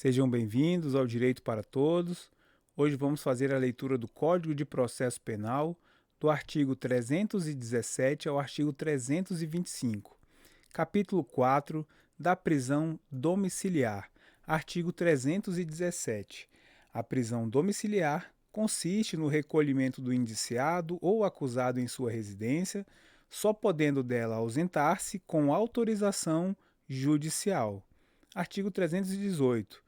Sejam bem-vindos ao Direito para Todos. Hoje vamos fazer a leitura do Código de Processo Penal, do artigo 317 ao artigo 325. Capítulo 4 da prisão domiciliar. Artigo 317. A prisão domiciliar consiste no recolhimento do indiciado ou acusado em sua residência, só podendo dela ausentar-se com autorização judicial. Artigo 318.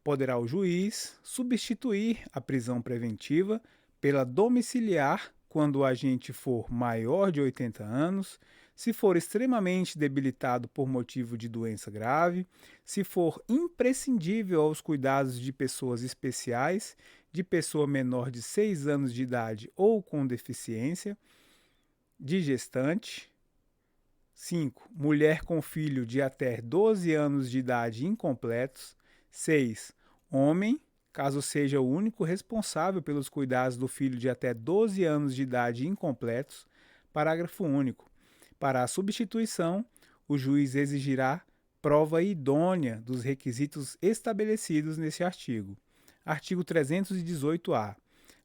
Poderá o juiz substituir a prisão preventiva pela domiciliar quando o agente for maior de 80 anos, se for extremamente debilitado por motivo de doença grave, se for imprescindível aos cuidados de pessoas especiais, de pessoa menor de 6 anos de idade ou com deficiência, de gestante. 5. Mulher com filho de até 12 anos de idade incompletos. 6. Homem, caso seja o único responsável pelos cuidados do filho de até 12 anos de idade incompletos. Parágrafo único. Para a substituição, o juiz exigirá prova idônea dos requisitos estabelecidos neste artigo. Artigo 318-A.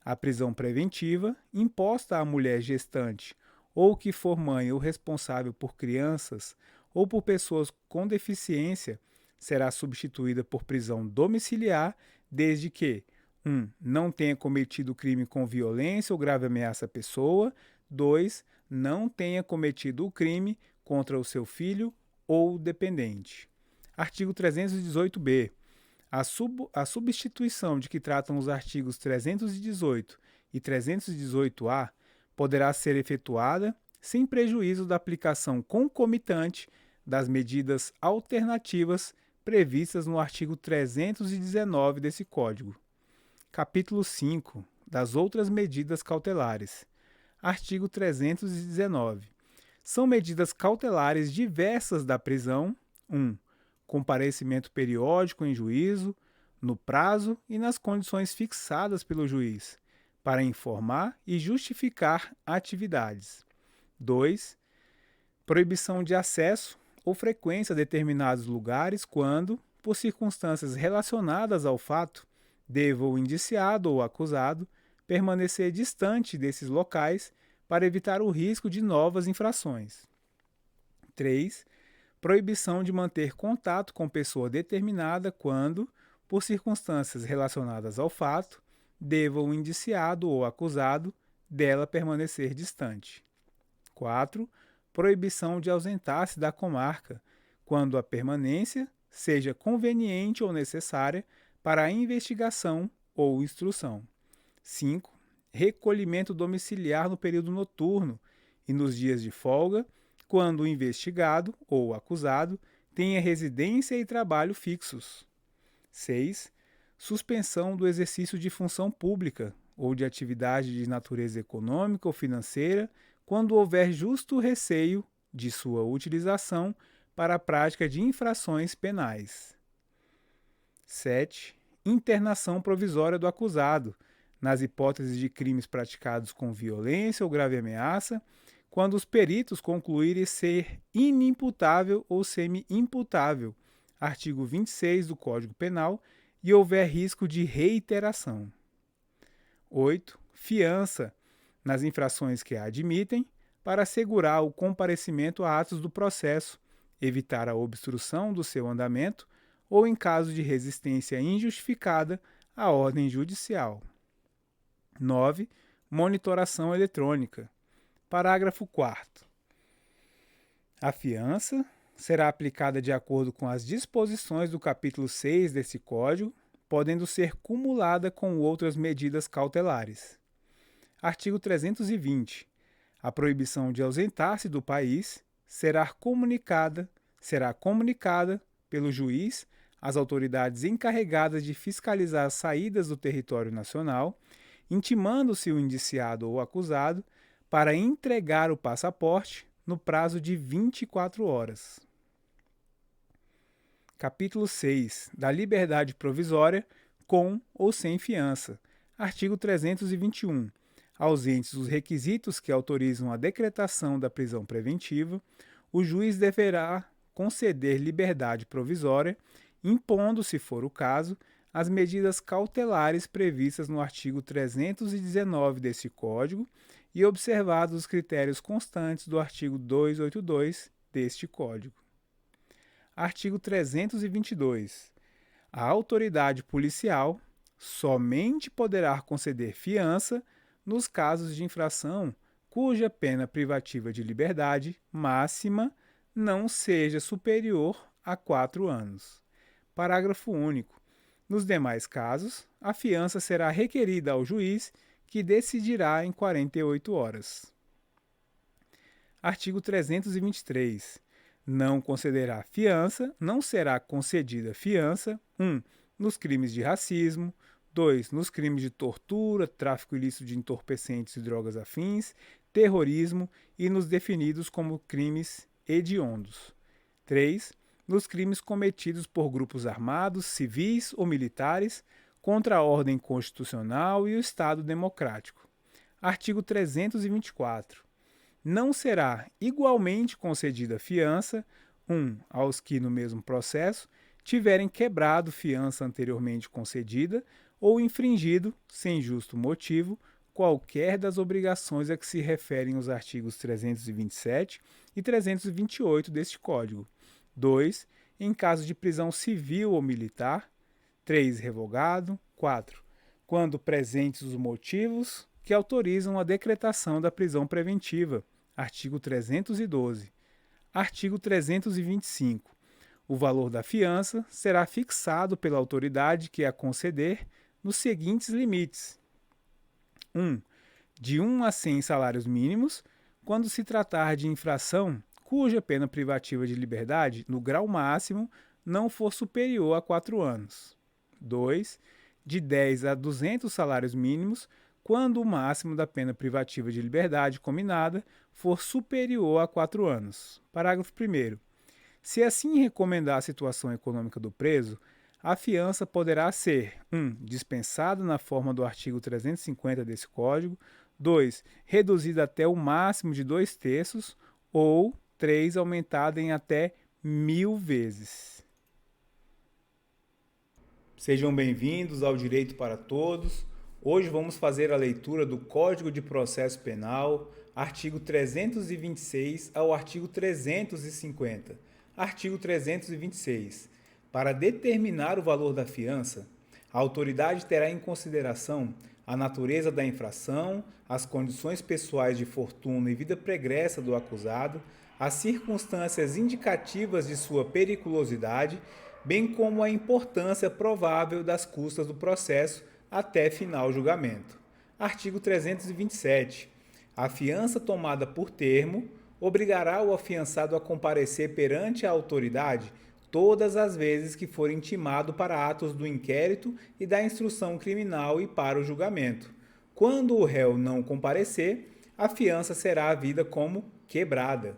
A prisão preventiva, imposta à mulher gestante ou que for mãe ou responsável por crianças ou por pessoas com deficiência, será substituída por prisão domiciliar, desde que 1. Não tenha cometido crime com violência ou grave ameaça à pessoa. 2. Não tenha cometido o crime contra o seu filho ou dependente. Artigo 318-B. A substituição de que tratam os artigos 318 e 318-A poderá ser efetuada sem prejuízo da aplicação concomitante das medidas alternativas previstas no artigo 319 desse Código. Capítulo 5. Das outras medidas cautelares. Artigo 319. São medidas cautelares diversas da prisão: 1. Comparecimento periódico em juízo, no prazo e nas condições fixadas pelo juiz, para informar e justificar atividades. 2. Proibição de acesso ou frequência a determinados lugares quando, por circunstâncias relacionadas ao fato, deva o indiciado ou acusado permanecer distante desses locais para evitar o risco de novas infrações. 3. Proibição de manter contato com pessoa determinada quando, por circunstâncias relacionadas ao fato, deva o indiciado ou acusado dela permanecer distante. 4. Proibição de ausentar-se da comarca, quando a permanência seja conveniente ou necessária para a investigação ou instrução. 5. Recolhimento domiciliar no período noturno e nos dias de folga, quando o investigado ou acusado tenha residência e trabalho fixos. 6. Suspensão do exercício de função pública ou de atividade de natureza econômica ou financeira, quando houver justo receio de sua utilização para a prática de infrações penais. 7. Internação provisória do acusado, nas hipóteses de crimes praticados com violência ou grave ameaça, quando os peritos concluírem ser inimputável ou semi-imputável, artigo 26 do Código Penal, e houver risco de reiteração. 8. Fiança, nas infrações que a admitem, para assegurar o comparecimento a atos do processo, evitar a obstrução do seu andamento ou em caso de resistência injustificada à ordem judicial. 9. Monitoração eletrônica. Parágrafo 4º. A fiança será aplicada de acordo com as disposições do capítulo 6 desse Código, podendo ser cumulada com outras medidas cautelares. Artigo 320. A proibição de ausentar-se do país será comunicada pelo juiz às autoridades encarregadas de fiscalizar as saídas do território nacional, intimando-se o indiciado ou acusado para entregar o passaporte no prazo de 24 horas. Capítulo 6. Da liberdade provisória, com ou sem fiança. Artigo 321. Ausentes os requisitos que autorizam a decretação da prisão preventiva, o juiz deverá conceder liberdade provisória impondo, se for o caso, as medidas cautelares previstas no artigo 319 deste Código e observados os critérios constantes do artigo 282 deste Código. Artigo 322. A autoridade policial somente poderá conceder fiança nos casos de infração cuja pena privativa de liberdade máxima não seja superior a 4 anos. Parágrafo único. Nos demais casos, a fiança será requerida ao juiz, que decidirá em 48 horas. Artigo 323. Não concederá fiança, não será concedida fiança, 1. Nos crimes de racismo, 2. Nos crimes de tortura, tráfico ilícito de entorpecentes e drogas afins, terrorismo e nos definidos como crimes hediondos. 3. Nos crimes cometidos por grupos armados, civis ou militares contra a ordem constitucional e o Estado democrático. Artigo 324. Não será igualmente concedida fiança, 1. Aos que, no mesmo processo, tiverem quebrado fiança anteriormente concedida ou infringido, sem justo motivo, qualquer das obrigações a que se referem os artigos 327 e 328 deste Código. 2. Em caso de prisão civil ou militar. 3. Revogado. 4. Quando presentes os motivos que autorizam a decretação da prisão preventiva. Artigo 312. Artigo 325. O valor da fiança será fixado pela autoridade que a conceder nos seguintes limites: 1. De 1 a 100 salários mínimos, quando se tratar de infração cuja pena privativa de liberdade, no grau máximo, não for superior a 4 anos. 2. De 10 a 200 salários mínimos, quando o máximo da pena privativa de liberdade combinada for superior a 4 anos. Parágrafo 1º. Se assim recomendar a situação econômica do preso, a fiança poderá ser 1. Dispensada na forma do artigo 350 desse Código, 2. Reduzida até o máximo de 2/3 ou 3. Aumentada em até 1000 vezes. Sejam bem-vindos ao Direito para Todos. Hoje vamos fazer a leitura do Código de Processo Penal, artigo 326 ao artigo 350. Artigo 326. Para determinar o valor da fiança, a autoridade terá em consideração a natureza da infração, as condições pessoais de fortuna e vida pregressa do acusado, as circunstâncias indicativas de sua periculosidade, bem como a importância provável das custas do processo até final julgamento. Artigo 327. A fiança tomada por termo obrigará o afiançado a comparecer perante a autoridade todas as vezes que for intimado para atos do inquérito e da instrução criminal e para o julgamento. Quando o réu não comparecer, a fiança será havida como quebrada.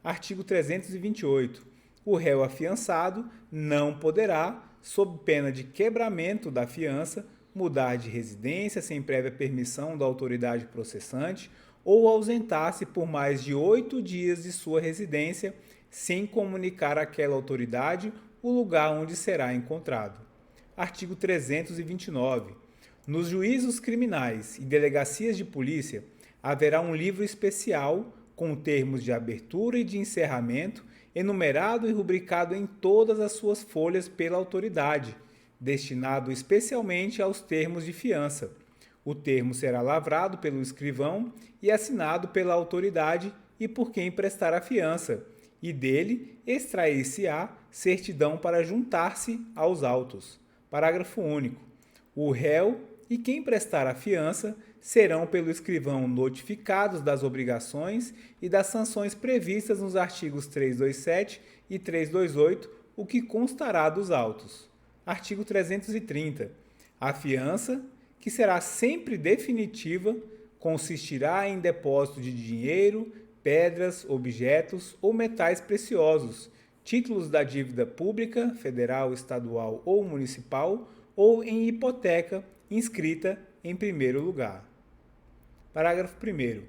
Artigo 328. O réu afiançado não poderá, sob pena de quebramento da fiança, mudar de residência sem prévia permissão da autoridade processante ou ausentar-se por mais de 8 dias de sua residência sem comunicar àquela autoridade o lugar onde será encontrado. Artigo 329. Nos juízos criminais e delegacias de polícia, haverá um livro especial com termos de abertura e de encerramento, enumerado e rubricado em todas as suas folhas pela autoridade, destinado especialmente aos termos de fiança. O termo será lavrado pelo escrivão e assinado pela autoridade e por quem prestar a fiança, e dele extrair-se-á certidão para juntar-se aos autos. Parágrafo único. O réu e quem prestar a fiança serão pelo escrivão notificados das obrigações e das sanções previstas nos artigos 327 e 328, o que constará dos autos. Artigo 330. A fiança, que será sempre definitiva, consistirá em depósito de dinheiro, pedras, objetos ou metais preciosos, títulos da dívida pública, federal, estadual ou municipal, ou em hipoteca inscrita em primeiro lugar. Parágrafo 1º.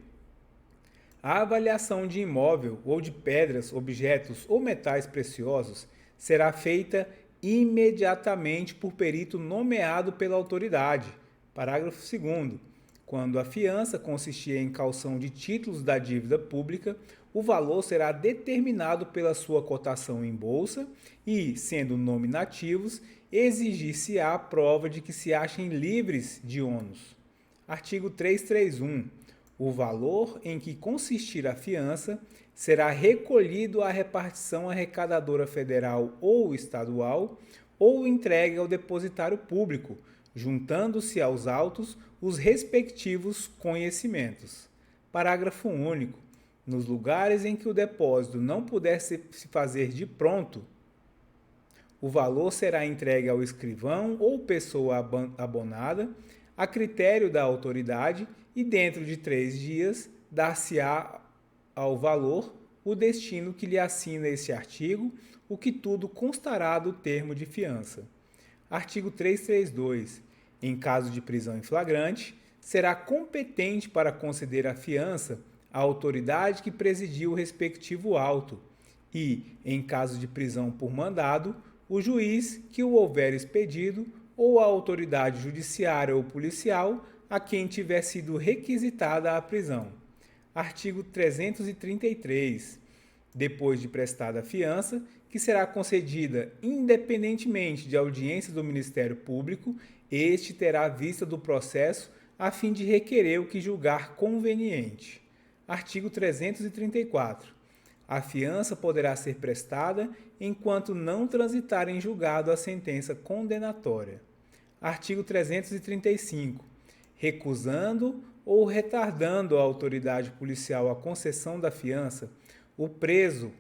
A avaliação de imóvel ou de pedras, objetos ou metais preciosos será feita imediatamente por perito nomeado pela autoridade. Parágrafo 2º. Quando a fiança consistir em caução de títulos da dívida pública, o valor será determinado pela sua cotação em bolsa e, sendo nominativos, exigir-se-á prova de que se achem livres de ônus. Artigo 331. O valor em que consistir a fiança será recolhido à repartição arrecadadora federal ou estadual ou entregue ao depositário público, juntando-se aos autos os respectivos conhecimentos. Parágrafo único. Nos lugares em que o depósito não puder se fazer de pronto, o valor será entregue ao escrivão ou pessoa abonada, a critério da autoridade, e dentro de 3 dias dar-se-á ao valor o destino que lhe assina este artigo, o que tudo constará do termo de fiança. Artigo 332. Em caso de prisão em flagrante, será competente para conceder a fiança a autoridade que presidiu o respectivo auto e, em caso de prisão por mandado, o juiz que o houver expedido ou a autoridade judiciária ou policial a quem tiver sido requisitada a prisão. Artigo 333. Depois de prestada a fiança, que será concedida independentemente de audiência do Ministério Público, este terá vista do processo a fim de requerer o que julgar conveniente. Artigo 334. A fiança poderá ser prestada enquanto não transitar em julgado a sentença condenatória. Artigo 335. Recusando ou retardando a autoridade policial a concessão da fiança, o preso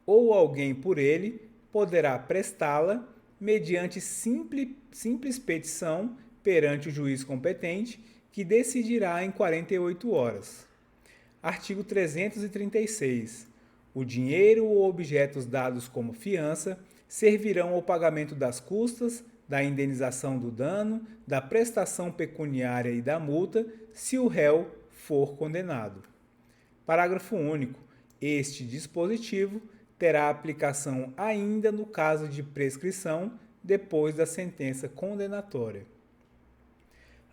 ou alguém por ele poderá prestá-la mediante simples petição perante o juiz competente, que decidirá em 48 horas. Artigo 336. O dinheiro ou objetos dados como fiança servirão ao pagamento das custas, da indenização do dano, da prestação pecuniária e da multa, se o réu for condenado. Parágrafo único. Este dispositivo terá aplicação ainda no caso de prescrição depois da sentença condenatória.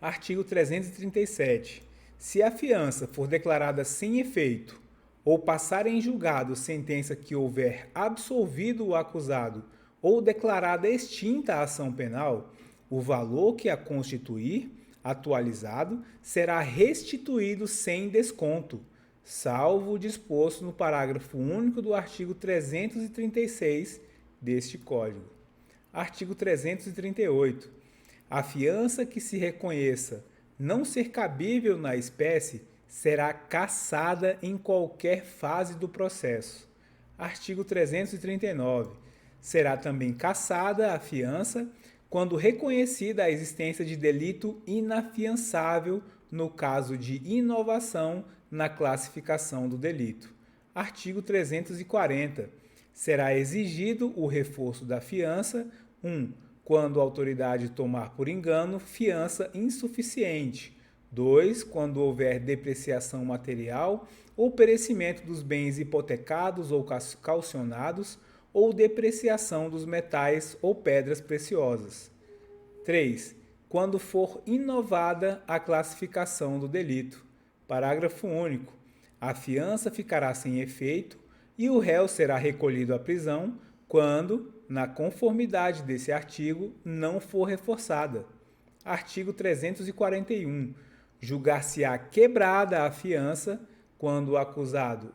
Artigo 337. Se a fiança for declarada sem efeito ou passar em julgado sentença que houver absolvido o acusado ou declarada extinta a ação penal, o valor que a constituir, atualizado, será restituído sem desconto, salvo o disposto no parágrafo único do artigo 336 deste Código. Artigo 338. A fiança que se reconheça não ser cabível na espécie será cassada em qualquer fase do processo. Artigo 339. Será também cassada a fiança quando reconhecida a existência de delito inafiançável no caso de inovação na classificação do delito. Artigo 340. Será exigido o reforço da fiança, quando a autoridade tomar por engano fiança insuficiente. 2. Quando houver depreciação material ou perecimento dos bens hipotecados ou calcionados ou depreciação dos metais ou pedras preciosas. 3. Quando for inovada a classificação do delito. Parágrafo único. A fiança ficará sem efeito e o réu será recolhido à prisão quando, na conformidade desse artigo, não for reforçada. Artigo 341. Julgar-se-á quebrada a fiança quando o acusado,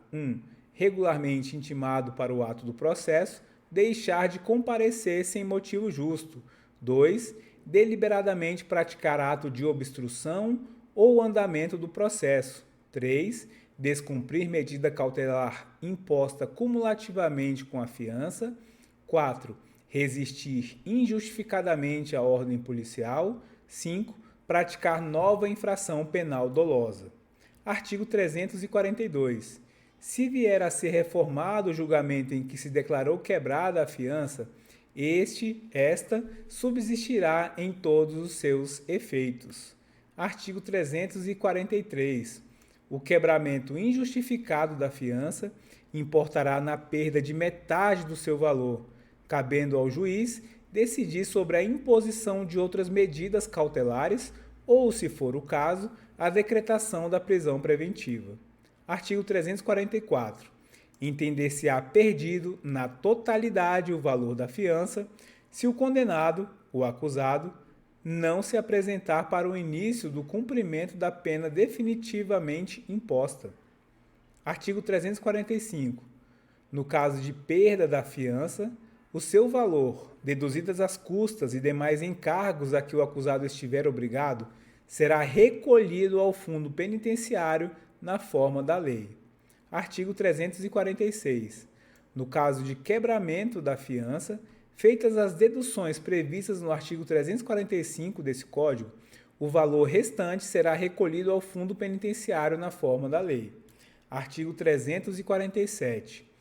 regularmente intimado para o ato do processo, deixar de comparecer sem motivo justo. 2. Deliberadamente praticar ato de obstrução ou andamento do processo. 3. Descumprir medida cautelar imposta cumulativamente com a fiança. 4. Resistir injustificadamente à ordem policial. 5. Praticar nova infração penal dolosa. Artigo 342. Se vier a ser reformado o julgamento em que se declarou quebrada a fiança, esta subsistirá em todos os seus efeitos. Artigo 343. O quebramento injustificado da fiança importará na perda de metade do seu valor, cabendo ao juiz decidir sobre a imposição de outras medidas cautelares ou, se for o caso, a decretação da prisão preventiva. Artigo 344. Entender-se-á perdido na totalidade o valor da fiança se o condenado, o acusado, não se apresentar para o início do cumprimento da pena definitivamente imposta. Artigo 345. No caso de perda da fiança, o seu valor, deduzidas as custas e demais encargos a que o acusado estiver obrigado, será recolhido ao fundo penitenciário na forma da lei. Artigo 346. No caso de quebramento da fiança, feitas as deduções previstas no artigo 345 desse Código, o valor restante será recolhido ao fundo penitenciário na forma da lei. Artigo 347.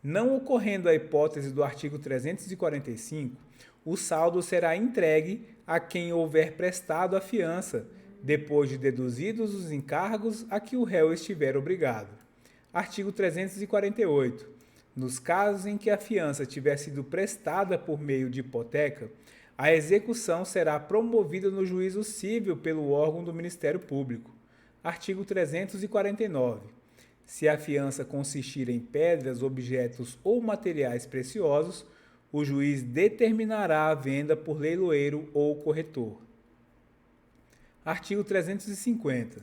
Não ocorrendo a hipótese do artigo 345, o saldo será entregue a quem houver prestado a fiança, depois de deduzidos os encargos a que o réu estiver obrigado. Artigo 348. Nos casos em que a fiança tiver sido prestada por meio de hipoteca, a execução será promovida no juízo civil pelo órgão do Ministério Público. Artigo 349. Se a fiança consistir em pedras, objetos ou materiais preciosos, o juiz determinará a venda por leiloeiro ou corretor. Artigo 350.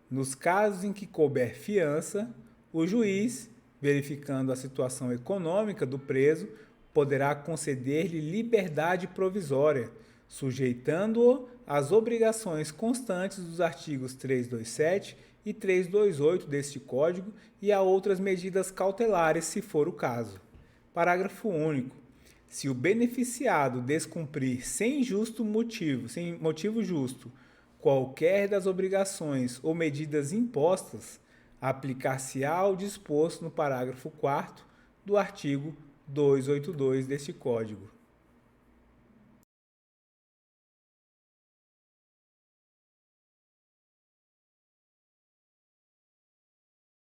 Nos casos em que couber fiança, o juiz, verificando a situação econômica do preso, poderá conceder-lhe liberdade provisória, sujeitando-o às obrigações constantes dos artigos 327 e 328 deste Código e a outras medidas cautelares, se for o caso. Parágrafo único. Se o beneficiado descumprir sem motivo justo, qualquer das obrigações ou medidas impostas, aplicar-se-á o disposto no parágrafo 4º do artigo 282 deste Código.